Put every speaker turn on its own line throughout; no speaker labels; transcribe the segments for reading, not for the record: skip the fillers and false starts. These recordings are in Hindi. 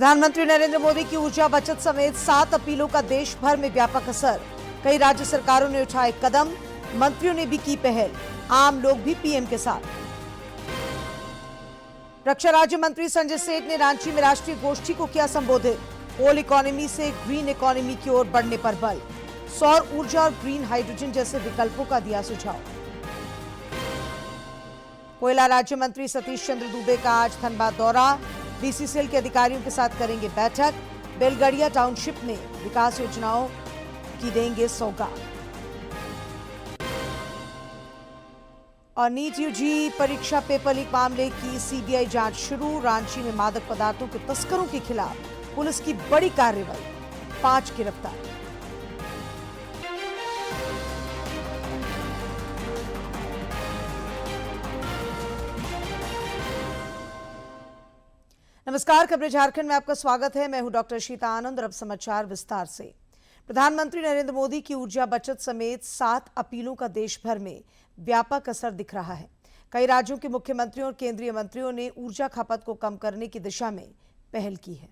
प्रधानमंत्री नरेंद्र मोदी की ऊर्जा बचत समेत 7 अपीलों का देश भर में व्यापक असर। कई राज्य सरकारों ने उठाए कदम, मंत्रियों ने भी की पहल, आम लोग भी पीएम के साथ। रक्षा राज्य मंत्री संजय सेठ ने रांची में राष्ट्रीय गोष्ठी को किया संबोधित। कोल इकोनॉमी से ग्रीन इकोनॉमी की ओर बढ़ने पर बल। सौर ऊर्जा और ग्रीन हाइड्रोजन जैसे विकल्पों का दिया सुझाव। कोयला राज्य मंत्री सतीश चंद्र दुबे का आज धनबाद दौरा। बीसीसीएल के अधिकारियों के साथ करेंगे बैठक। बेलगड़िया टाउनशिप में विकास योजनाओं की देंगे सौगात। और नीट यूजी परीक्षा पेपर लीक मामले की सीबीआई जांच शुरू। रांची में मादक पदार्थों के तस्करों के खिलाफ पुलिस की बड़ी कार्रवाई, 5 गिरफ्तार। नमस्कार, खबरें झारखंड में आपका स्वागत है। मैं हूं डॉक्टर शीता आनंद और अब समाचार विस्तार से। प्रधानमंत्री नरेंद्र मोदी की ऊर्जा बचत समेत 7 अपीलों का देश भर में व्यापक असर दिख रहा है। कई राज्यों के मुख्यमंत्रियों और केंद्रीय मंत्रियों ने ऊर्जा खपत को कम करने की दिशा में पहल की है।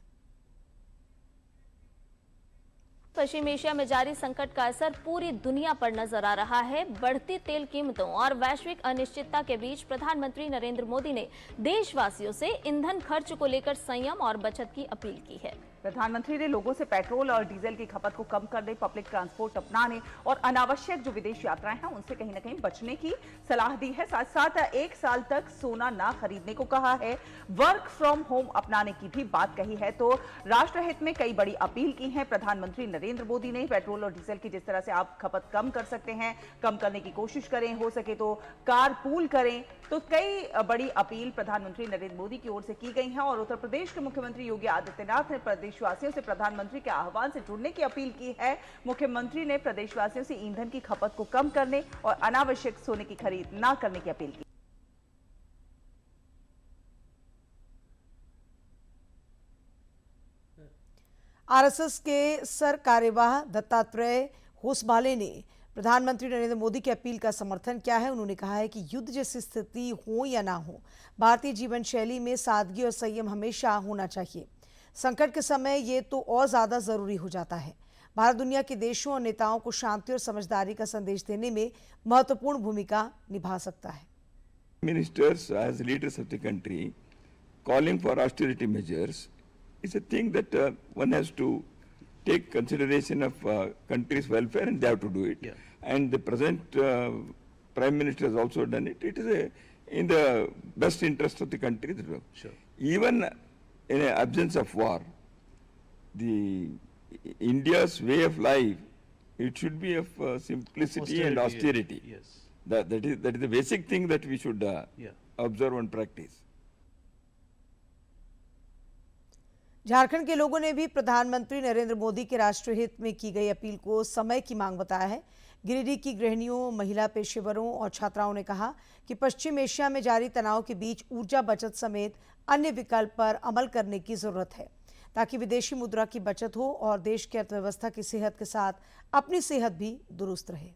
पश्चिम एशिया में जारी संकट का असर पूरी दुनिया पर नजर आ रहा है। बढ़ती तेल कीमतों और वैश्विक अनिश्चितता के बीच प्रधानमंत्री नरेंद्र मोदी ने देशवासियों से ईंधन खर्च को लेकर संयम और बचत की अपील की है।
प्रधानमंत्री ने लोगों से पेट्रोल और डीजल की खपत को कम करने, पब्लिक ट्रांसपोर्ट अपनाने और अनावश्यक जो विदेश यात्राएं हैं उनसे कहीं न कहीं बचने की सलाह दी है। साथ साथ 1 साल तक सोना ना खरीदने को कहा है। वर्क फ्रॉम होम अपनाने की भी बात कही है। तो राष्ट्रहित में कई बड़ी अपील की है प्रधानमंत्री नरेंद्र मोदी ने। पेट्रोल और डीजल की जिस तरह से आप खपत कम कर सकते हैं, कम करने की कोशिश करें, हो सके तो कार पूल करें। तो कई बड़ी अपील प्रधानमंत्री नरेंद्र मोदी की ओर से की गई है। और उत्तर प्रदेश के मुख्यमंत्री योगी आदित्यनाथ ने प्रदेशवासियों से प्रधानमंत्री के आह्वान से जुड़ने की अपील की है। मुख्यमंत्री ने प्रदेशवासियों से ईंधन की खपत को कम करने और अनावश्यक सोने की खरीद न करने की अपील की।
आरएसएस के सर कार्यवाह दत्तात्रेय होसबाले ने प्रधानमंत्री नरेंद्र मोदी की अपील का समर्थन किया है। उन्होंने कहा है कि युद्ध जैसी स्थिति हो या ना हो, भारतीय जीवन शैली में सादगी और संयम हमेशा होना चाहिए। संकट के समय ये तो और ज्यादा जरूरी हो जाता है। भारत दुनिया के देशों और नेताओं को शांति और समझदारी का संदेश देने में महत्वपूर्ण भूमिका निभा सकता है।
Ministers as leaders of the country calling for austerity measures is a thing that one has to take consideration of country's welfare, and they have to do it. Yeah. And the present Prime Minister has also done it. It is in the best interest of the country. Sure. Even in the absence of war, the India's way of life, it should be of simplicity and austerity. Yes. That is the basic thing that we should observe and practice.
Jharkhand के लोगों ने भी प्रधानमंत्री नरेंद्र मोदी के राष्ट्रहित में की गई अपील को समय की मांग बताया है। गिरिडीह की गृहिणियों, महिला पेशेवरों और छात्राओं ने कहा कि पश्चिम एशिया में जारी तनाव के बीच ऊर्जा बचत समेत अन्य विकल्प पर अमल करने की जरूरत है, ताकि विदेशी मुद्रा की बचत हो और देश की अर्थव्यवस्था की सेहत के साथ अपनी सेहत भी दुरुस्त रहे।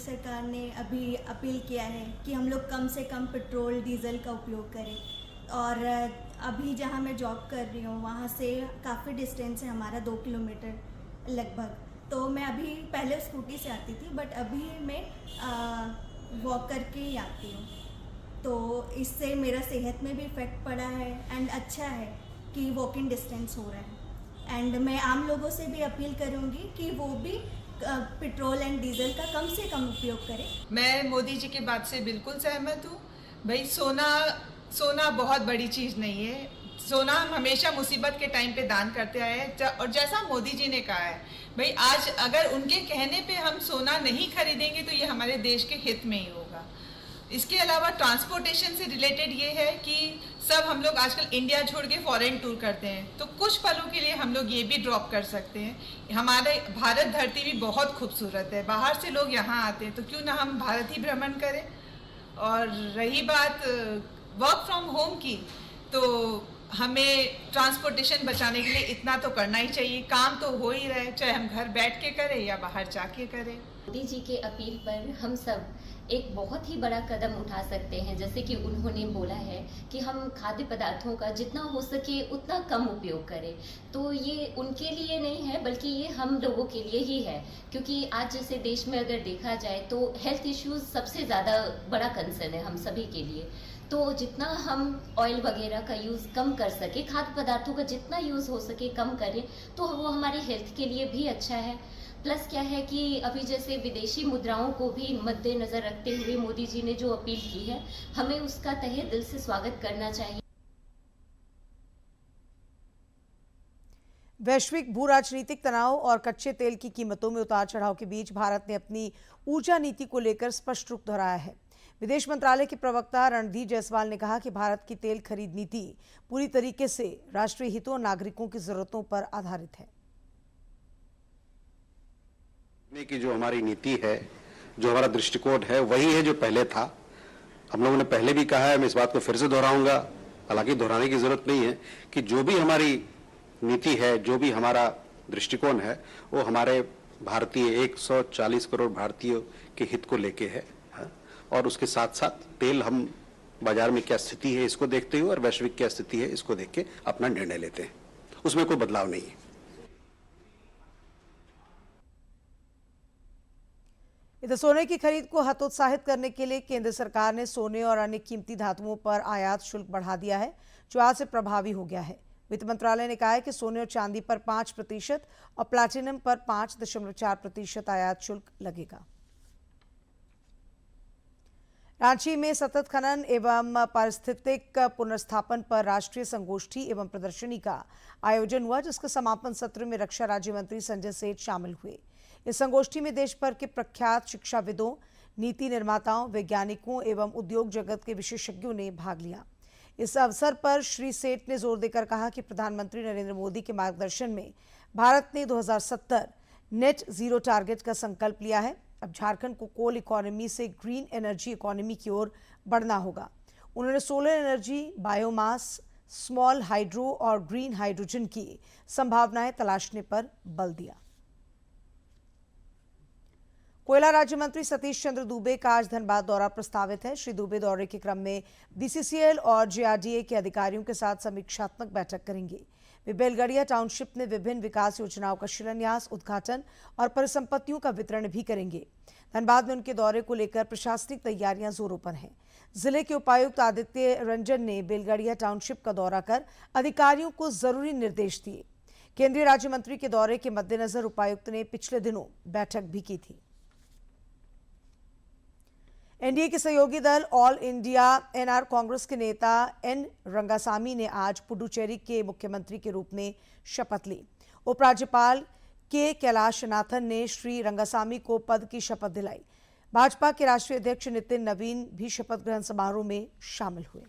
सरकार ने अभी अपील किया है कि हम लोग कम से कम पेट्रोल डीजल का उपयोग करें। और अभी जहाँ मैं जॉब कर रही हूँ वहाँ से काफ़ी डिस्टेंस है हमारा, 2 किलोमीटर लगभग। तो मैं अभी पहले स्कूटी से आती थी, बट अभी मैं वॉक करके ही आती हूँ। तो इससे मेरा सेहत में भी इफ़ेक्ट पड़ा है एंड अच्छा है कि वॉकिंग डिस्टेंस हो रहा है। एंड मैं आम लोगों से भी अपील करूँगी कि वो भी पेट्रोल एंड डीजल का कम से कम उपयोग करें।
मैं मोदी जी की बात से बिल्कुल सहमत हूँ। भाई सोना बहुत बड़ी चीज़ नहीं है। सोना हम हमेशा मुसीबत के टाइम पे दान करते आए हैं। और जैसा मोदी जी ने कहा है, भाई आज अगर उनके कहने पे हम सोना नहीं खरीदेंगे तो ये हमारे देश के हित में ही होगा। इसके अलावा ट्रांसपोर्टेशन से रिलेटेड ये है कि सब हम लोग आजकल इंडिया छोड़ के फॉरेन टूर करते हैं, तो कुछ पलों के लिए हम लोग ये भी ड्रॉप कर सकते हैं। हमारे भारत धरती भी बहुत खूबसूरत है, बाहर से लोग यहाँ आते हैं, तो क्यों ना हम भारत ही भ्रमण करें। और रही बात वर्क फ्रॉम होम की, तो हमें ट्रांसपोर्टेशन बचाने के लिए इतना तो करना ही चाहिए। काम तो हो ही रहा है, चाहे हम घर बैठ के करें या बाहर जाके करें।
मोदी जी के अपील पर हम सब एक बहुत ही बड़ा कदम उठा सकते हैं। जैसे कि उन्होंने बोला है कि हम खाद्य पदार्थों का जितना हो सके उतना कम उपयोग करें, तो ये उनके लिए नहीं है बल्कि ये हम लोगों के लिए ही है। क्योंकि आज जैसे देश में अगर देखा जाए तो हेल्थ इश्यूज सबसे ज़्यादा बड़ा कंसर्न है हम सभी के लिए। तो जितना हम ऑयल वगैरह का यूज़ कम कर सके, खाद्य पदार्थों का जितना यूज़ हो सके कम करें, तो वो हमारी हेल्थ के लिए भी अच्छा है। प्लस क्या है कि अभी जैसे विदेशी मुद्राओं को भी मद्देनजर रखते हुए मोदी जी ने जो अपील की है, हमें उसका तहे दिल से स्वागत करना चाहिए।
वैश्विक भू राजनीतिक तनाव और कच्चे तेल की कीमतों में उतार चढ़ाव के बीच भारत ने अपनी ऊर्जा नीति को लेकर स्पष्ट रुख दोहराया है। विदेश मंत्रालय के प्रवक्ता रणधीर जायसवाल ने कहा कि भारत की तेल खरीद नीति पूरी तरीके से राष्ट्रीय हितों और नागरिकों की जरूरतों पर आधारित है।
की जो हमारी नीति है, जो हमारा दृष्टिकोण है, वही है जो पहले था। हम लोगों ने पहले भी कहा है, मैं इस बात को फिर से दोहराऊंगा, हालांकि दोहराने की जरूरत नहीं है, कि जो भी हमारी नीति है, जो भी हमारा दृष्टिकोण है, वो हमारे भारतीय 140 करोड़ भारतीयों के हित को लेके है। और उसके साथ साथ तेल हम बाजार में क्या स्थिति है इसको देखते हुए और वैश्विक क्या स्थिति है इसको देख के अपना निर्णय लेते हैं, उसमें कोई बदलाव नहीं है।
इधर सोने की खरीद को हतोत्साहित करने के लिए केंद्र सरकार ने सोने और अन्य कीमती धातुओं पर आयात शुल्क बढ़ा दिया है, जो आज से प्रभावी हो गया है। वित्त मंत्रालय ने कहा है कि सोने और चांदी पर 5% और प्लैटिनम पर 5.4% आयात शुल्क लगेगा। रांची में सतत खनन एवं पारिस्थितिक पुनर्स्थापन पर राष्ट्रीय संगोष्ठी एवं प्रदर्शनी का आयोजन हुआ, जिसके समापन सत्र में रक्षा राज्य मंत्री संजय सेठ शामिल हुए। इस संगोष्ठी में देश भर के प्रख्यात शिक्षाविदों, नीति निर्माताओं, वैज्ञानिकों एवं उद्योग जगत के विशेषज्ञों ने भाग लिया। इस अवसर पर श्री सेठ ने जोर देकर कहा कि प्रधानमंत्री नरेंद्र मोदी के मार्गदर्शन में भारत ने 2070 नेट जीरो टारगेट का संकल्प लिया है। अब झारखंड को कोल इकोनॉमी से ग्रीन एनर्जी इकोनॉमी की ओर बढ़ना होगा। उन्होंने solar energy, biomass, small hydro और ग्रीन हाइड्रोजन की संभावनाएं तलाशने पर बल दिया। कोयला राज्य मंत्री सतीश चंद्र दुबे का आज धनबाद दौरा प्रस्तावित है। श्री दुबे दौरे के क्रम में बीसीसीएल और जेआरडीए के अधिकारियों के साथ समीक्षात्मक बैठक करेंगे। वे बेलगड़िया टाउनशिप में विभिन्न विकास योजनाओं का शिलान्यास, उद्घाटन और परिसंपत्तियों का वितरण भी करेंगे। धनबाद में उनके दौरे को लेकर प्रशासनिक तैयारियां जोरों पर हैं। जिले के उपायुक्त आदित्य रंजन ने बेलगड़िया टाउनशिप का दौरा कर अधिकारियों को जरूरी निर्देश दिए। केंद्रीय राज्य मंत्री के दौरे के मद्देनजर उपायुक्त ने पिछले दिनों बैठक भी की थी। एनडीए के सहयोगी दल ऑल इंडिया एनआर कांग्रेस के नेता एन रंगासामी ने आज पुडुचेरी के मुख्यमंत्री के रूप में शपथ ली। उपराज्यपाल के कैलाशनाथन ने श्री रंगासामी को पद की शपथ दिलाई। भाजपा के राष्ट्रीय अध्यक्ष नितिन नवीन भी शपथ ग्रहण समारोह में शामिल हुए।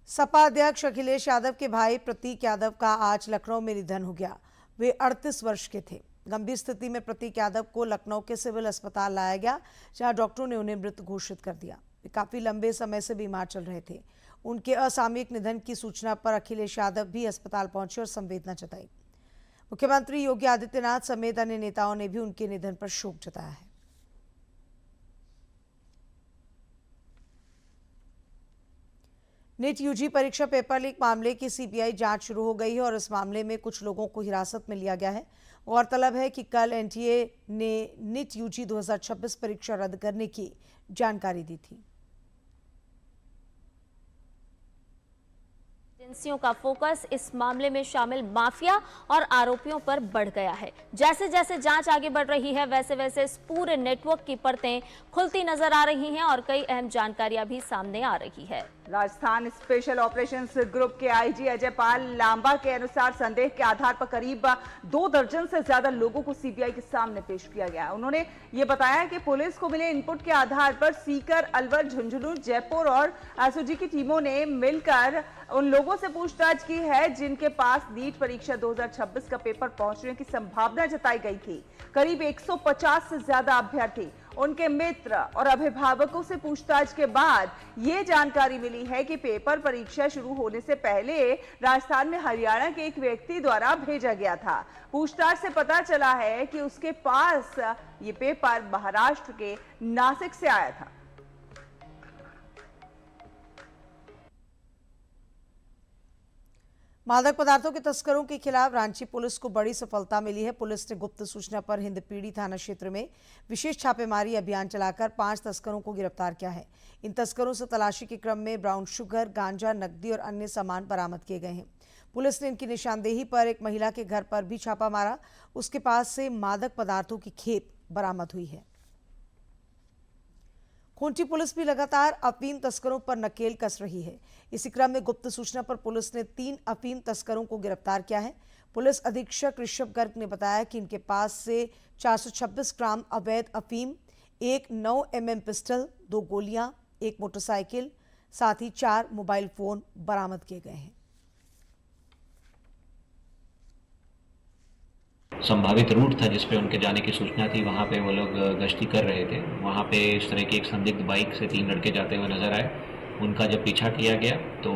सपा अध्यक्ष अखिलेश यादव के भाई प्रतीक यादव का आज लखनऊ में निधन हो गया। वे 38 वर्ष के थे। गंभीर स्थिति में प्रतीक यादव को लखनऊ के सिविल अस्पताल लाया गया, जहां डॉक्टरों ने उन्हें मृत घोषित कर दिया। वे काफी लंबे समय से बीमार चल रहे थे। उनके असामयिक निधन की सूचना पर अखिलेश यादव भी अस्पताल पहुंचे और संवेदना जताई। मुख्यमंत्री योगी आदित्यनाथ समेत अन्य नेताओं ने भी उनके निधन पर शोक जताया है। नीट यूजी परीक्षा पेपर लीक मामले की सीबीआई जांच शुरू हो गई है और इस मामले में कुछ लोगों को हिरासत में लिया गया है। गौरतलब है कि कल एनटीए ने नीट यूजी 2026 परीक्षा रद्द करने की जानकारी दी थी।
एजेंसियों का फोकस इस मामले में शामिल माफिया और आरोपियों पर बढ़ गया है। जैसे जैसे जांच आगे बढ़ रही है, वैसे वैसे इस पूरे नेटवर्क की परतें खुलती नजर आ रही हैं और कई अहम जानकारियां भी सामने आ रही है।
राजस्थान स्पेशल ऑपरेशंस ग्रुप के आईजी अजय पाल लांबा के अनुसार संदेह के आधार पर करीब 2 दर्जन से ज्यादा लोगों को सीबीआई के सामने पेश किया गया। उन्होंने ये बताया कि पुलिस को मिले इनपुट के आधार पर सीकर, अलवर, झुंझुनू, जयपुर और एसओजी की टीमों ने मिलकर उन लोगों से पूछताछ की है जिनके पास नीट परीक्षा 2026 का पेपर पहुंचने की संभावना जताई गई थी। करीब 150 से ज्यादा अभ्यर्थी, उनके मित्र और अभिभावकों से पूछताछ के बाद ये जानकारी मिली है कि पेपर परीक्षा शुरू होने से पहले राजस्थान में हरियाणा के एक व्यक्ति द्वारा भेजा गया था। पूछताछ से पता चला है कि उसके पास ये पेपर महाराष्ट्र के नासिक से आया था।
मादक पदार्थों के तस्करों के खिलाफ रांची पुलिस को बड़ी सफलता मिली है। पुलिस ने गुप्त सूचना पर हिंदपीढ़ी थाना क्षेत्र में विशेष छापेमारी अभियान चलाकर 5 तस्करों को गिरफ्तार किया है। इन तस्करों से तलाशी के क्रम में ब्राउन शुगर, गांजा, नकदी और अन्य सामान बरामद किए गए हैं। पुलिस ने इनकी निशानदेही पर एक महिला के घर पर भी छापा मारा। उसके पास से मादक पदार्थों की खेप बरामद हुई है। खूंटी पुलिस भी लगातार अफीम तस्करों पर नकेल कस रही है। इसी क्रम में गुप्त सूचना पर पुलिस ने 3 अफीम तस्करों को गिरफ्तार किया है। पुलिस अधीक्षक ऋषभ गर्ग ने बताया कि इनके पास से 426 ग्राम अवैध अफीम, एक 9 mm पिस्टल, 2 गोलियां, 1 मोटरसाइकिल, साथ ही 4 मोबाइल फोन बरामद किए गए हैं।
संभावित रूट था जिस पे उनके जाने की सूचना थी, वहाँ पे वो लोग गश्ती कर रहे थे। वहाँ पे इस तरह की एक संदिग्ध बाइक से 3 लड़के जाते हुए नजर आए। उनका जब पीछा किया गया तो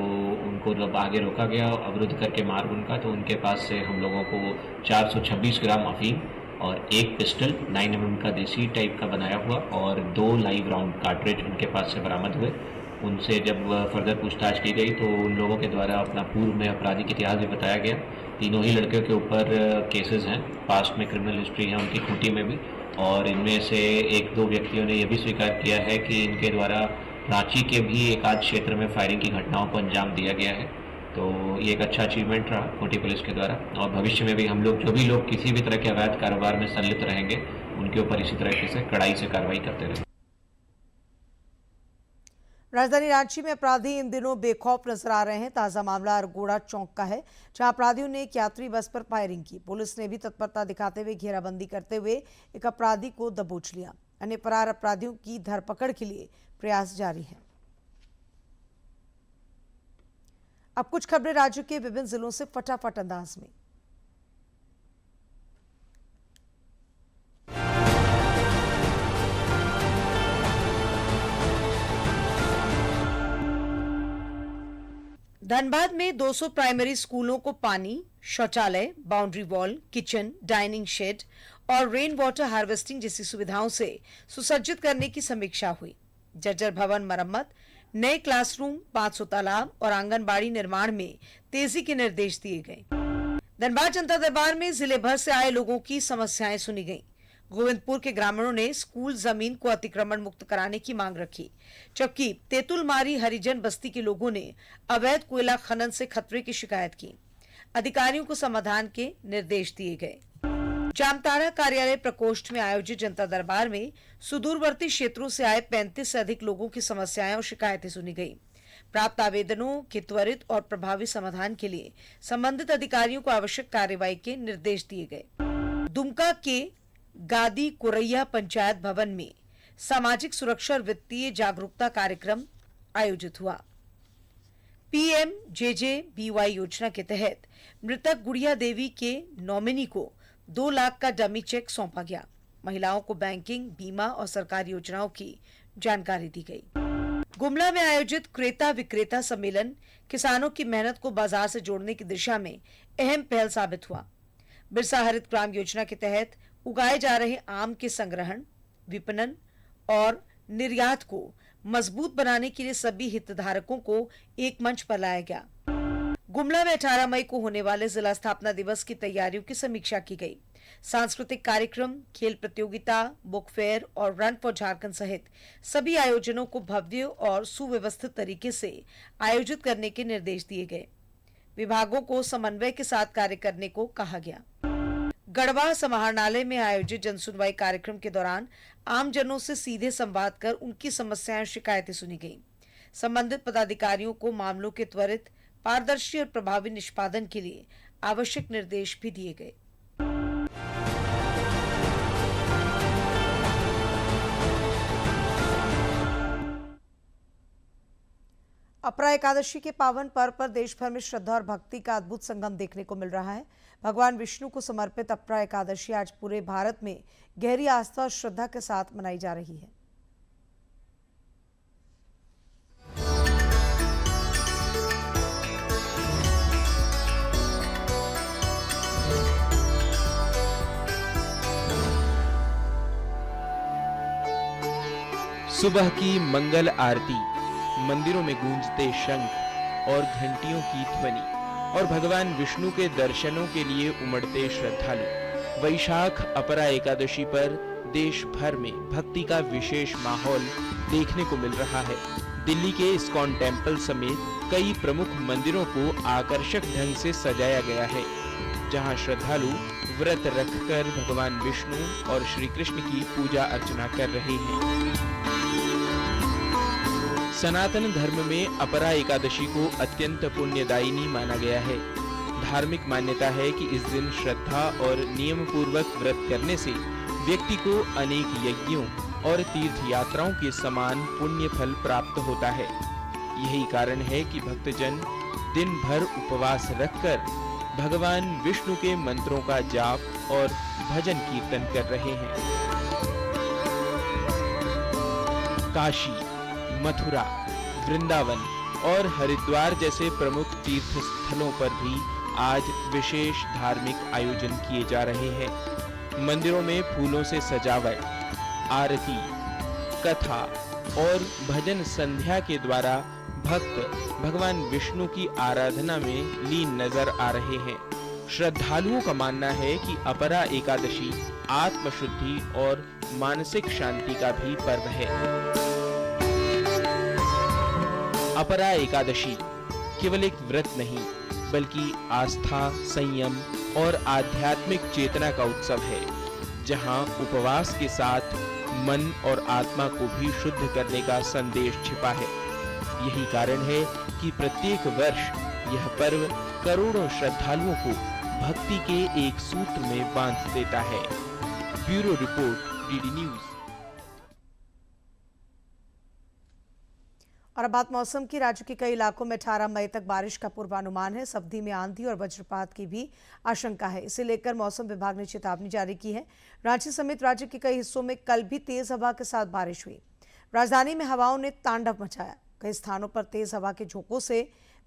उनको जब आगे रोका गया, अवरुद्ध करके मार्ग उनका, तो उनके पास से हम लोगों को 426 ग्राम अफीम और 1 पिस्टल 9 mm का देसी टाइप का बनाया हुआ और 2 लाइव राउंड कार्ट्रिज उनके पास से बरामद हुए। उनसे जब फर्दर पूछताछ की गई तो उन लोगों के द्वारा अपना पूर्व में आपराधिक इतिहास भी बताया गया। तीनों ही लड़कियों के ऊपर केसेस हैं, पास्ट में क्रिमिनल हिस्ट्री है उनकी खूंटी में भी, और इनमें से 1-2 व्यक्तियों ने यह भी स्वीकार किया है कि इनके द्वारा रांची के भी एक आध क्षेत्र में फायरिंग की घटनाओं को अंजाम दिया गया है। तो ये एक अच्छा अचीवमेंट रहा खूंटी पुलिस के द्वारा, और भविष्य में भी हम लोग जो भी लोग किसी भी तरह के अवैध कारोबार में संलिप्त रहेंगे उनके ऊपर इसी तरीके से कड़ाई से कार्रवाई करते रहेंगे।
राजधानी रांची में अपराधी इन दिनों बेखौफ नजर आ रहे हैं। ताजा मामला अरगोड़ा चौक का है, जहां अपराधियों ने एक यात्री बस पर फायरिंग की। पुलिस ने भी तत्परता दिखाते हुए घेराबंदी करते हुए एक अपराधी को दबोच लिया। अन्य फरार अपराधियों की धरपकड़ के लिए प्रयास जारी है। अब कुछ खबरें राज्य के विभिन्न जिलों से फटाफट अंदाज में। धनबाद में 200 प्राइमरी स्कूलों को पानी, शौचालय, boundary wall, kitchen, dining shed और रेन वाटर हार्वेस्टिंग जैसी सुविधाओं से सुसज्जित करने की समीक्षा हुई। जर्जर भवन मरम्मत, नए क्लासरूम, 500 तालाब और आंगनबाड़ी निर्माण में तेजी के निर्देश दिए गए। धनबाद जनता दरबार में जिले भर से आए लोगों की समस्याएं सुनी गईं। गोविंदपुर के ग्रामीणों ने स्कूल जमीन को अतिक्रमण मुक्त कराने की मांग रखी, जबकि तेतुलमारी हरिजन बस्ती के लोगों ने अवैध कोयला खनन से खतरे की शिकायत की। अधिकारियों को समाधान के निर्देश दिए गए। जामताड़ा कार्यालय प्रकोष्ठ में आयोजित जनता दरबार में सुदूरवर्ती क्षेत्रों से आए 35 से अधिक लोगों की समस्याएं और शिकायतें सुनी गई। प्राप्त आवेदनों के त्वरित और प्रभावी समाधान के लिए संबंधित अधिकारियों को आवश्यक कार्यवाही के निर्देश दिए गए। दुमका के गादी कुरैया पंचायत भवन में सामाजिक सुरक्षा और वित्तीय जागरूकता कार्यक्रम आयोजित हुआ। PMJJBY योजना के तहत मृतक गुड़िया देवी के नॉमिनी को 2 लाख का डमी चेक सौंपा गया। महिलाओं को बैंकिंग, बीमा और सरकारी योजनाओं की जानकारी दी गई। गुमला में आयोजित क्रेता विक्रेता सम्मेलन किसानों की मेहनत को बाजार से जोड़ने की दिशा में अहम पहल साबित हुआ। बिरसा हरित ग्राम योजना के तहत उगाए जा रहे आम के संग्रहण, विपणन और निर्यात को मजबूत बनाने के लिए सभी हितधारकों को एक मंच पर लाया गया। गुमला में 18 मई को होने वाले जिला स्थापना दिवस की तैयारियों की समीक्षा की गई। सांस्कृतिक कार्यक्रम, खेल प्रतियोगिता, बुक फेयर और रन फॉर झारखंड सहित सभी आयोजनों को भव्य और सुव्यवस्थित तरीके से आयोजित करने के निर्देश दिए गए। विभागों को समन्वय के साथ कार्य करने को कहा गया। गढ़वा समाहरणालय में आयोजित जनसुनवाई कार्यक्रम के दौरान आमजनों से सीधे संवाद कर उनकी समस्याएं और शिकायतें सुनी गईं। संबंधित पदाधिकारियों को मामलों के त्वरित, पारदर्शी और प्रभावी निष्पादन के लिए आवश्यक निर्देश भी दिए गए। अपरा एकादशी के पावन पर्व पर देश भर में श्रद्धा और भक्ति का अद्भुत संगम देखने को मिल रहा है। भगवान विष्णु को समर्पित अपरा एकादशी आज पूरे भारत में गहरी आस्था और श्रद्धा के साथ मनाई जा रही है।
सुबह की मंगल आरती, मंदिरों में गूंजते शंख और घंटियों की ध्वनि और भगवान विष्णु के दर्शनों के लिए उमड़ते श्रद्धालु। वैशाख अपरा एकादशी पर देश भर में भक्ति का विशेष माहौल देखने को मिल रहा है। दिल्ली के इस्कॉन टेम्पल समेत कई प्रमुख मंदिरों को आकर्षक ढंग से सजाया गया है, जहां श्रद्धालु व्रत रखकर भगवान विष्णु और श्री कृष्ण की पूजा अर्चना कर रहे हैं। सनातन धर्म में अपरा एकादशी को अत्यंत पुण्यदायिनी माना गया है। धार्मिक मान्यता है कि इस दिन श्रद्धा और नियम पूर्वक व्रत करने से व्यक्ति को अनेक यज्ञों और तीर्थ यात्राओं के समान पुण्य फल प्राप्त होता है। यही कारण है कि भक्तजन दिन भर उपवास रखकर भगवान विष्णु के मंत्रों का जाप और भजन कीर्तन कर रहे हैं। काशी, मथुरा, वृंदावन और हरिद्वार जैसे प्रमुख तीर्थ स्थलों पर भी आज विशेष धार्मिक आयोजन किए जा रहे हैं। मंदिरों में फूलों से सजावट, आरती, कथा और भजन संध्या के द्वारा भक्त भगवान विष्णु की आराधना में लीन नजर आ रहे हैं। श्रद्धालुओं का मानना है कि अपरा एकादशी आत्मशुद्धि और मानसिक शांति का भी पर्व है। अपरा एकादशी केवल एक व्रत नहीं, बल्कि आस्था, संयम और आध्यात्मिक चेतना का उत्सव है, जहां उपवास के साथ मन और आत्मा को भी शुद्ध करने का संदेश छिपा है। यही कारण है कि प्रत्येक वर्ष यह पर्व करोड़ों श्रद्धालुओं को भक्ति के एक सूत्र में बांध देता है। Bureau report, DD news.
और अब बात मौसम की। राज्य के कई इलाकों में 18 मई तक बारिश का पूर्वानुमान है। इस अवधि में आंधी और वज्रपात की भी आशंका है। इसे लेकर मौसम विभाग ने चेतावनी जारी की है। रांची समेत राज्य के कई हिस्सों में कल भी तेज हवा के साथ बारिश हुई। राजधानी में हवाओं ने तांडव मचाया। कई स्थानों पर तेज हवा के झोंकों से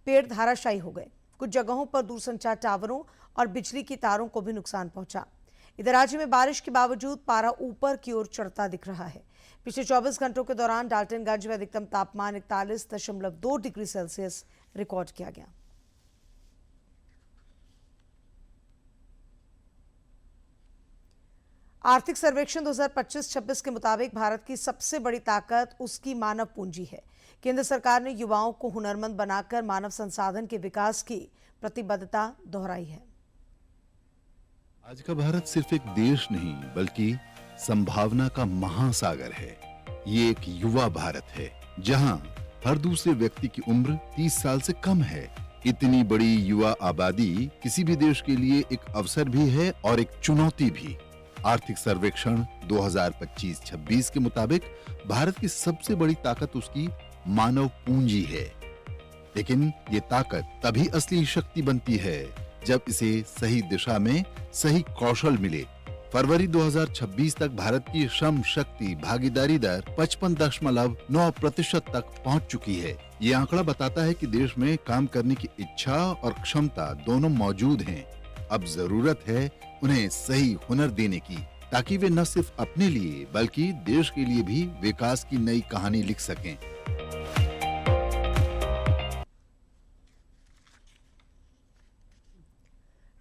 पेड़ धाराशायी हो गए। कुछ जगहों पर दूरसंचार टावरों और बिजली की तारों को भी नुकसान पहुंचा। इधर राज्य में बारिश के बावजूद पारा ऊपर की ओर चढ़ता दिख रहा है। पिछले 24 घंटों के दौरान डाल्टनगंज में अधिकतम तापमान 41.2 डिग्री सेल्सियस रिकॉर्ड किया गया। आर्थिक सर्वेक्षण 2025-26 के मुताबिक भारत की सबसे बड़ी ताकत उसकी मानव पूंजी है। केंद्र सरकार ने युवाओं को हुनरमंद बनाकर मानव संसाधन के विकास की प्रतिबद्धता दोहराई है।
आज का भारत सिर्फ एक देश नहीं, बल्कि संभावना का महासागर है। ये एक युवा भारत है, जहां हर दूसरे व्यक्ति की उम्र 30 साल से कम है। इतनी बड़ी युवा आबादी किसी भी देश के लिए एक अवसर भी है और एक चुनौती भी। आर्थिक सर्वेक्षण 2025-26 के मुताबिक भारत की सबसे बड़ी ताकत उसकी मानव पूंजी है। लेकिन ये ताकत तभी असली शक्ति बनती है जब इसे सही दिशा में सही कौशल मिले। फरवरी 2026 तक भारत की श्रम शक्ति भागीदारी दर 55.9% तक पहुंच चुकी है। ये आंकड़ा बताता है कि देश में काम करने की इच्छा और क्षमता दोनों मौजूद हैं। अब जरूरत है उन्हें सही हुनर देने की, ताकि वे न सिर्फ अपने लिए बल्कि देश के लिए भी विकास की नई कहानी लिख सकें।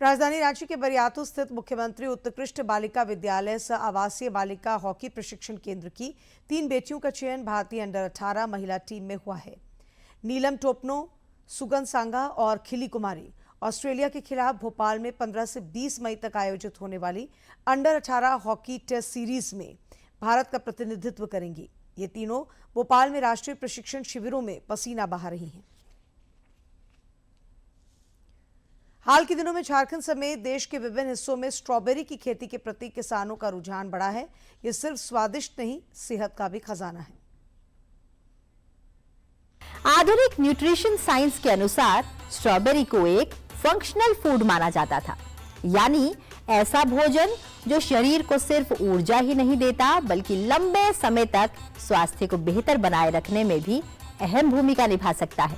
राजधानी रांची के बरियातू स्थित मुख्यमंत्री उत्कृष्ट बालिका विद्यालय सह आवासीय बालिका हॉकी प्रशिक्षण केंद्र की 3 बेटियों का चयन भारतीय अंडर 18 महिला टीम में हुआ है। नीलम टोपनो, सुगन सांगा और खिली कुमारी ऑस्ट्रेलिया के खिलाफ भोपाल में 15 से 20 मई तक आयोजित होने वाली अंडर 18 हॉकी टेस्ट सीरीज में भारत का प्रतिनिधित्व करेंगी। ये तीनों भोपाल में राष्ट्रीय प्रशिक्षण शिविरों में पसीना बहा रही हैं। हाल के दिनों में झारखंड समेत देश के विभिन्न हिस्सों में स्ट्रॉबेरी की खेती के प्रति किसानों का रुझान बढ़ा है। ये सिर्फ स्वादिष्ट नहीं, सेहत का भी खजाना है।
आधुनिक न्यूट्रिशन साइंस के अनुसार स्ट्रॉबेरी को एक फंक्शनल फूड माना जाता था, यानी ऐसा भोजन जो शरीर को सिर्फ ऊर्जा ही नहीं देता बल्कि लंबे समय तक स्वास्थ्य को बेहतर बनाए रखने में भी अहम भूमिका निभा सकता है।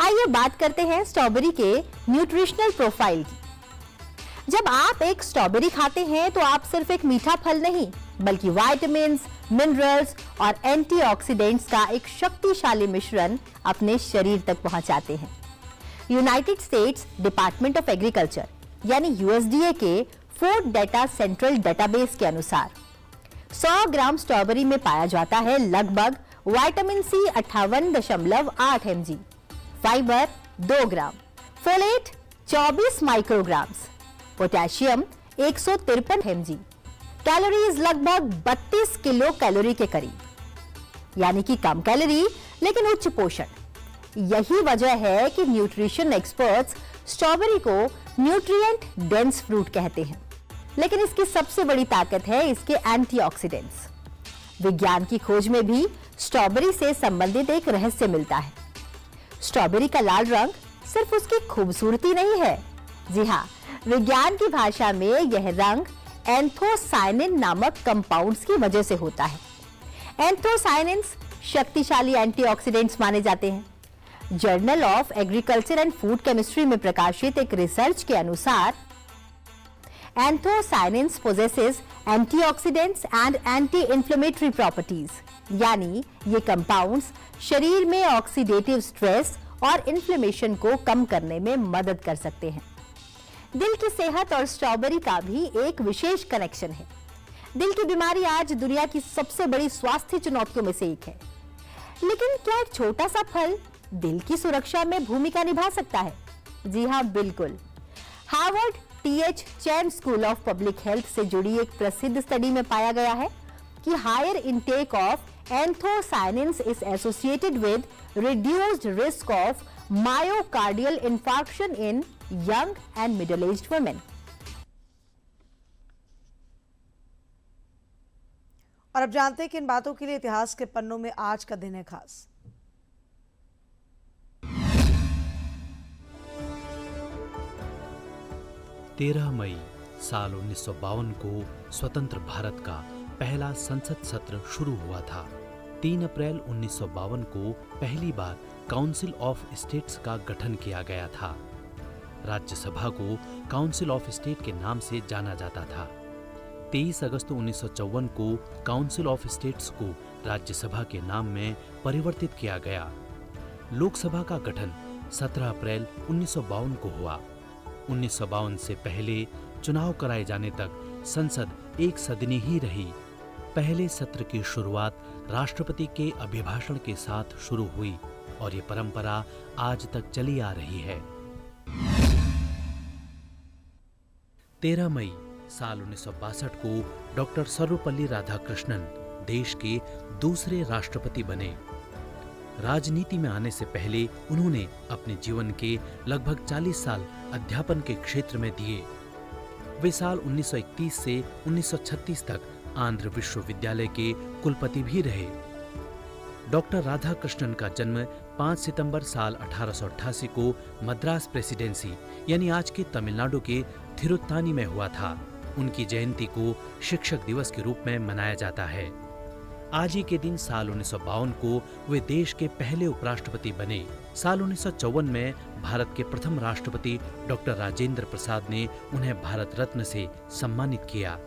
आइए बात करते हैं स्ट्रॉबेरी के न्यूट्रिशनल प्रोफाइल की। जब आप एक स्ट्रॉबेरी खाते हैं तो आप सिर्फ एक मीठा फल नहीं बल्कि विटामिन्स, मिनरल्स और एंटीऑक्सीडेंट्स का एक शक्तिशाली मिश्रण अपने शरीर तक पहुंचाते हैं। United states department of agriculture यानी यूएसडीए के फूड डेटा सेंट्रल डेटाबेस के अनुसार 100 ग्राम स्ट्रॉबेरी में पाया जाता है लगभग विटामिन सी 58.8 mg, फाइबर 2 ग्राम, folate 24 micrograms, potassium 153 mg, calories लगभग 32 किलो कैलोरी के करीब, यानी कि कम कैलोरी लेकिन उच्च पोषण। यही वजह है कि न्यूट्रिशन एक्सपर्ट्स स्ट्रॉबेरी को न्यूट्रिएंट डेंस फ्रूट कहते हैं, लेकिन इसकी सबसे बड़ी ताकत है इसके एंटीऑक्सीडेंट्स। विज्ञान की खोज में भी स्ट्रॉबेरी से संबंधित एक रहस्य मिलता है। स्ट्रॉबेरी का लाल रंग सिर्फ उसकी खूबसूरती नहीं है, जी हाँ, विज्ञान की भाषा में यह रंग एंथोसायनिन नामक कंपाउंड्स की वजह से होता है। एंथोसायनिन्स शक्तिशाली एंटीऑक्सीडेंट्स माने जाते हैं। Journal of agriculture and food chemistry में प्रकाशित एक रिसर्च के अनुसार anthocyanins possesses antioxidants and anti inflammatory properties, यानी ये कंपाउंड्स शरीर में ऑक्सीडेटिव स्ट्रेस और इन्फ्लेमेशन को कम करने में मदद कर सकते हैं। दिल की सेहत और स्ट्रॉबेरी का भी एक विशेष कनेक्शन है। दिल की बीमारी आज दुनिया की सबसे बड़ी स्वास्थ्य चुनौतियों में से एक है, लेकिन क्या एक छोटा सा फल दिल की सुरक्षा में भूमिका निभा सकता है? जी हाँ, बिल्कुल। Harvard TH Chan school of public health से जुड़ी एक प्रसिद्ध स्टडी में पाया गया है कि higher intake of anthocyanins is associated with reduced risk of myocardial infarction in young and middle aged women.
और अब जानते हैं कि इन बातों के लिए इतिहास के पन्नों में आज का दिन है खास।
13 मई साल 1952 को स्वतंत्र भारत का पहला संसद सत्र शुरू हुआ था। 3 अप्रैल 1952 को पहली बार काउंसिल ऑफ स्टेट्स का गठन किया गया था। राज्यसभा को काउंसिल ऑफ स्टेट के नाम से जाना जाता था। 23 अगस्त 1954 को काउंसिल ऑफ स्टेट्स को राज्यसभा के नाम में परिवर्तित किया गया। लोकसभा का गठन 17 अप्रैल 1952 को हुआ। 1952 से पहले चुनाव कराए जाने तक संसद एक सदनी ही रही। पहले सत्र की शुरुआत राष्ट्रपति के अभिभाषण के साथ शुरू हुई और ये परंपरा आज तक चली आ रही है। 13 मई साल 1962 को डॉक्टर सर्वपल्ली राधाकृष्णन देश के दूसरे राष्ट्रपति बने। राजनीति में आने से पहले उन्होंने अपने जीवन के लगभग 40 साल अध्यापन के क्षेत्र में दिए। वे साल 1931 से 1936 तक आंध्र विश्वविद्यालय के कुलपति भी रहे। डॉक्टर राधाकृष्णन का जन्म 5 सितंबर साल 1888 को मद्रास प्रेसिडेंसी यानी आज के तमिलनाडु के थिरुत्तानी में हुआ था। उनकी जयंती को शिक्षक दिवस के रूप में मनाया जाता है। आज ही के दिन साल 1952 को वे देश के पहले उपराष्ट्रपति बने। साल 1954 में भारत के प्रथम राष्ट्रपति डॉक्टर राजेंद्र प्रसाद ने उन्हें भारत रत्न से सम्मानित किया।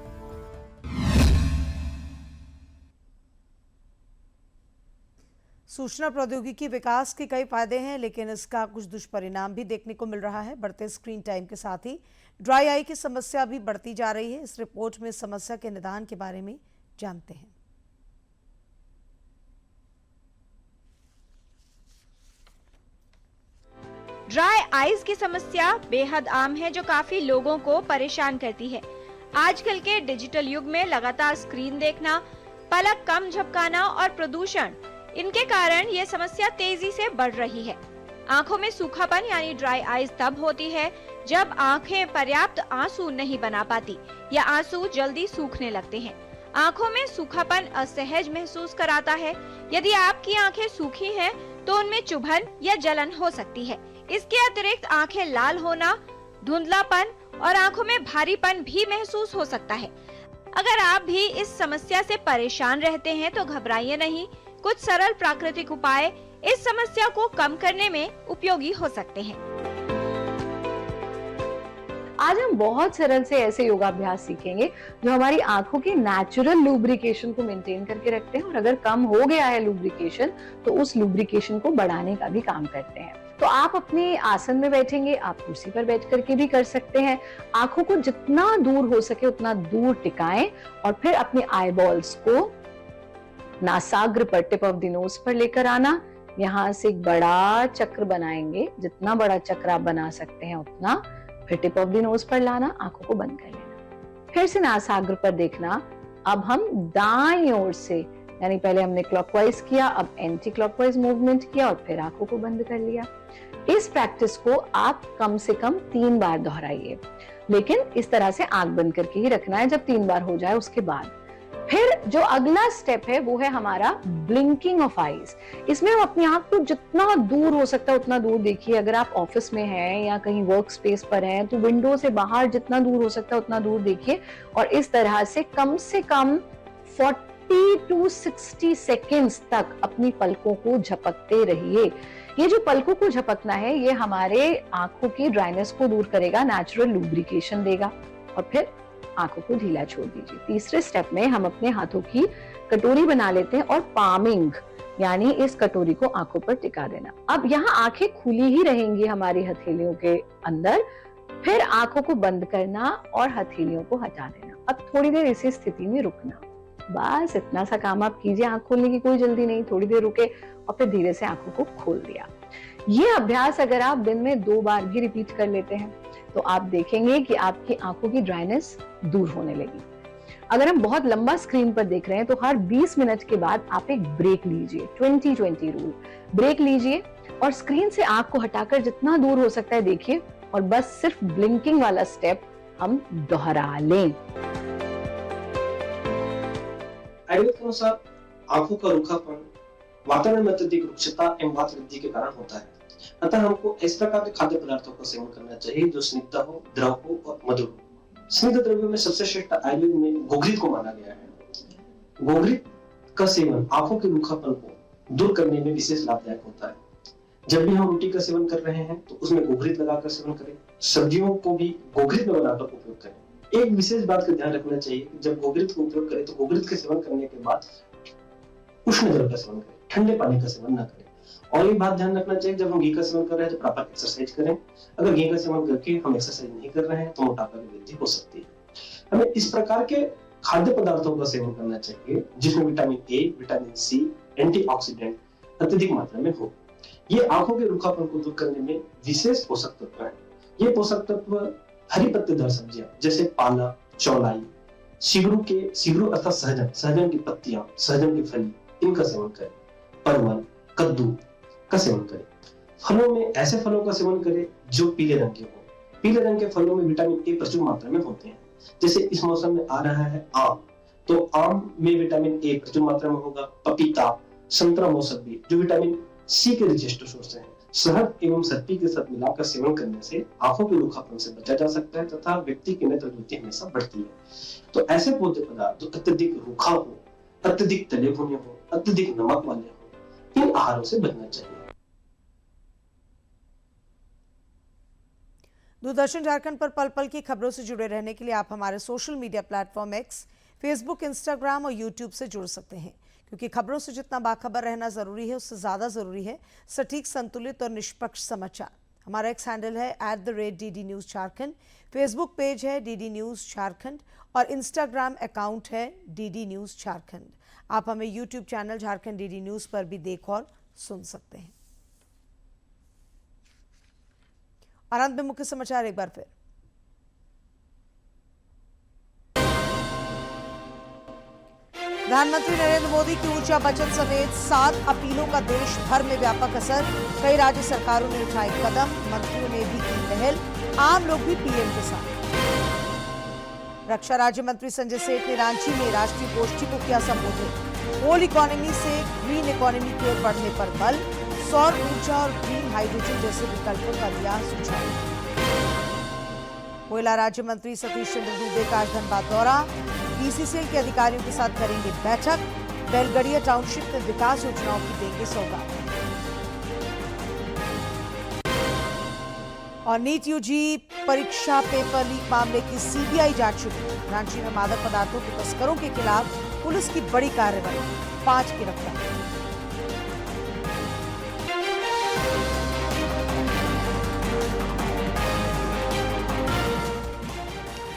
सूचना प्रौद्योगिकी विकास के कई फायदे हैं, लेकिन इसका कुछ दुष्परिणाम भी देखने को मिल रहा है। बढ़ते स्क्रीन टाइम के साथ ही ड्राई आई की समस्या भी बढ़ती जा रही है। इस रिपोर्ट में समस्या के निदान के बारे में जानते हैं।
ड्राई आईज की समस्या बेहद आम है जो काफी लोगों को परेशान करती है। आजकल के डिजिटल युग में लगातार स्क्रीन देखना, पलक कम झपकाना और प्रदूषण, इनके कारण ये समस्या तेजी से बढ़ रही है। आंखों में सूखापन यानी ड्राई आईज तब होती है जब आंखें पर्याप्त आंसू नहीं बना पाती या आंसू जल्दी सूखने लगते हैं। आंखों में सूखापन असहज महसूस कराता है। यदि आपकी आंखें सूखी हैं, तो उनमें चुभन या जलन हो सकती है। इसके अतिरिक्त आंखें लाल होना, धुंधलापन और आंखों में भारीपन भी महसूस हो सकता है। अगर आप भी इस समस्या से परेशान रहते हैं तो घबराइए नहीं। कुछ सरल प्राकृतिक उपाय इस समस्या को कम करने में उपयोगी हो सकते हैं।
आज हम बहुत सरल से ऐसे योगाभ्यास सीखेंगे जो हमारी आंखों की नेचुरल लुब्रिकेशन को मेंटेन करके रखते हैं और अगर कम हो गया है लुब्रिकेशन तो उस लुब्रिकेशन को बढ़ाने का भी काम करते हैं। तो आप अपने आसन में बैठेंगे, आप कुर्सी पर बैठ करके भी कर सकते हैं। आंखों को जितना दूर हो सके उतना दूर टिकाएं और फिर अपने आईबॉल्स को नासाग्र पर, टिप ऑफ द नोज पर लेकर आना। यहाँ से एक बड़ा चक्र बनाएंगे, जितना बड़ा चक्र आप बना सकते हैं उतना, फिर टिप ऑफ द नोज पर लाना, आंखों को बंद कर लेना, फिर से नासाग्र पर देखना। अब हम दाईं ओर से, यानी पहले हमने क्लॉकवाइज किया, अब एंटी क्लॉकवाइज मूवमेंट किया और फिर आंखों को बंद कर लिया। इस प्रैक्टिस को आप कम से कम 3 बार दोहराइए, लेकिन इस तरह से आंख बंद करके ही रखना है। जब 3 बार हो जाए उसके बाद फिर जो अगला स्टेप है वो है हमारा ब्लिंकिंग ऑफ आईज। इसमें हम अपनी आंख को जितना दूर हो सकता है उतना दूर देखिए। अगर आप ऑफिस में हैं या कहीं वर्क स्पेस पर हैं तो विंडो से बाहर जितना दूर हो सकता है उतना दूर देखिए और इस तरह से कम 40 to 60 सेकेंड्स तक अपनी पलकों को झपकते रहिए। ये जो पलकों को झपकना है ये हमारे आंखों की ड्राइनेस को दूर करेगा, नेचुरल लुब्रिकेशन देगा और फिर आंखों को ढीला छोड़ दीजिए। तीसरे स्टेप में हम अपने हाथों की कटोरी बना लेते हैं और पामिंग, यानी इस कटोरी को आंखों पर टिका देना। अब यहाँ आंखें खुली ही रहेंगी हमारी हथेलियों के अंदर, फिर आंखों को बंद करना और हथेलियों को हटा देना। अब थोड़ी देर इसी स्थिति में रुकना, बस इतना सा काम आप कीजिए। आंख खोलने की कोई जल्दी नहीं, थोड़ी देर रुके और फिर धीरे से आंखों को खोल दिया। ये अभ्यास अगर आप दिन में 2 बार भी रिपीट कर लेते हैं तो आप देखेंगे कि आपकी आंखों की ड्राइनेस दूर होने लगी। अगर हम बहुत लंबा स्क्रीन पर देख रहे हैं तो हर 20 मिनट के बाद आप एक ब्रेक लीजिए, 20-20 रूल। ब्रेक लीजिए और स्क्रीन से आंख को हटाकर जितना दूर हो सकता है देखिए और बस सिर्फ ब्लिंकिंग वाला स्टेप हम दोहरा लें।
आयुर्वेद के अनुसार आंखों का रूखापन वातावरण में अत्यधिक रुक्षता एवं वात वृद्धि के कारण होता है। अतः हमको इस प्रकार के खाद्य पदार्थों का सेवन करना चाहिए जो स्निग्ध हो, द्रव हो और मधुर हो। स्निग्ध द्रव्यों में सबसे श्रेष्ठ आयुर्वेद में गोघृत को माना गया है। गोघृत का सेवन आंखों के रूखापन को दूर करने में विशेष लाभदायक होता है। जब भी हम रोटी का सेवन कर रहे हैं तो उसमें गोघृत लगाकर सेवन करें। सब्जियों को भी गोघृत में बनाकर उपयोग करें। एक विशेष बात का ध्यान रखना चाहिए कि जब गोघृत का उपयोग करें तो गोघृत के सेवन करने के बाद उष्ण जल का सेवन करें, ठंडे पानी का सेवन न करें। और एक बात ध्यान रखना चाहिए, जब हम घी का सेवन कर रहे हैं तो प्रॉपर एक्सरसाइज करें। अगर घी का सेवन करके हम एक्सरसाइज नहीं कर रहे हैं तो मोटापा की वृद्धि हो सकती है। हमें इस प्रकार के खाद्य पदार्थों का सेवन करना चाहिए जिसमें vitamin A, vitamin C, antioxidant अत्यधिक मात्रा में हो। ये आंखों के रूखापन को दूर करने में विशेष पोषक तत्व है। ये पोषक तत्व हरी पत्तेदार सब्जियां जैसे पालक, चौलाई, सिगरू अर्थात सहजन की पत्तियां, सहजन की फली, इनका सेवन करें। परवल, कद्दू का सेवन करें। फलों में ऐसे फलों का सेवन करें जो पीले रंग के हों। पीले रंग के फलों में विटामिन ए प्रचुर मात्रा में होते हैं। जैसे इस मौसम में आ रहा है आम, तो आम में विटामिन ए प्रचुर मात्रा में होगा। पपीता, संतरा, मौसमी जो विटामिन सी के रिचेस्ट सोर्स हैं। शहद एवं सर्पी के साथ मिलाकर सेवन करने से आंखों के रूखापन से बचा जा सकता है तथा व्यक्ति की नेत्र ज्योति हमेशा बढ़ती है। तो ऐसे भोज्य पदार्थ जो अत्यधिक रूखा हो, अत्यधिक तले भुने हो, अत्यधिक नमक वाले हो, इन आहारों से बचना चाहिए।
दूरदर्शन झारखंड पर पल पल की खबरों से जुड़े रहने के लिए आप हमारे social media platform x, Facebook, Instagram और यूट्यूब से जुड़ सकते हैं, क्योंकि खबरों से जितना बाखबर रहना जरूरी है उससे ज्यादा जरूरी है सटीक, संतुलित और निष्पक्ष समाचार। हमारा एक्स हैंडल है @DD News Jharkhand, Facebook page है DD News झारखंड और इंस्टाग्राम अकाउंट है DD News झारखंड। आप हमें YouTube channel Jharkhand DD News पर भी देख और सुन सकते हैं। और अंत में मुख्य समाचार एक बार फिर। प्रधानमंत्री नरेंद्र मोदी की ऊर्जा बचत समेत 7 अपीलों का देश भर में व्यापक असर। कई राज्य सरकारों ने उठाए कदम, मंत्रियों ने भी की पहल, आम लोग भी पीएम के साथ। रक्षा राज्य मंत्री संजय सेठ ने रांची में राष्ट्रीय गोष्ठी को किया संबोधित। कोल इकोनॉमी से ग्रीन इकोनॉमी की ओर बढ़ने पर बल। सौर ऊर्जा और ग्रीन हाइड्रोजन जैसे विकल्पों का दिया सुझाव। कोयला राज्य मंत्री सतीश चंद्र दुबे का आज धनबाद दौरा, बीसीसीएल के अधिकारियों के साथ करेंगे बैठक, बेलगड़िया टाउनशिप में विकास योजनाओं की देंगे सौगात। और नीट यूजी परीक्षा पेपर लीक मामले की सीबीआई जांच शुरू, रांची में मादक पदार्थों के तस्करों के खिलाफ पुलिस की बड़ी कार्रवाई, 5 गिरफ्तार।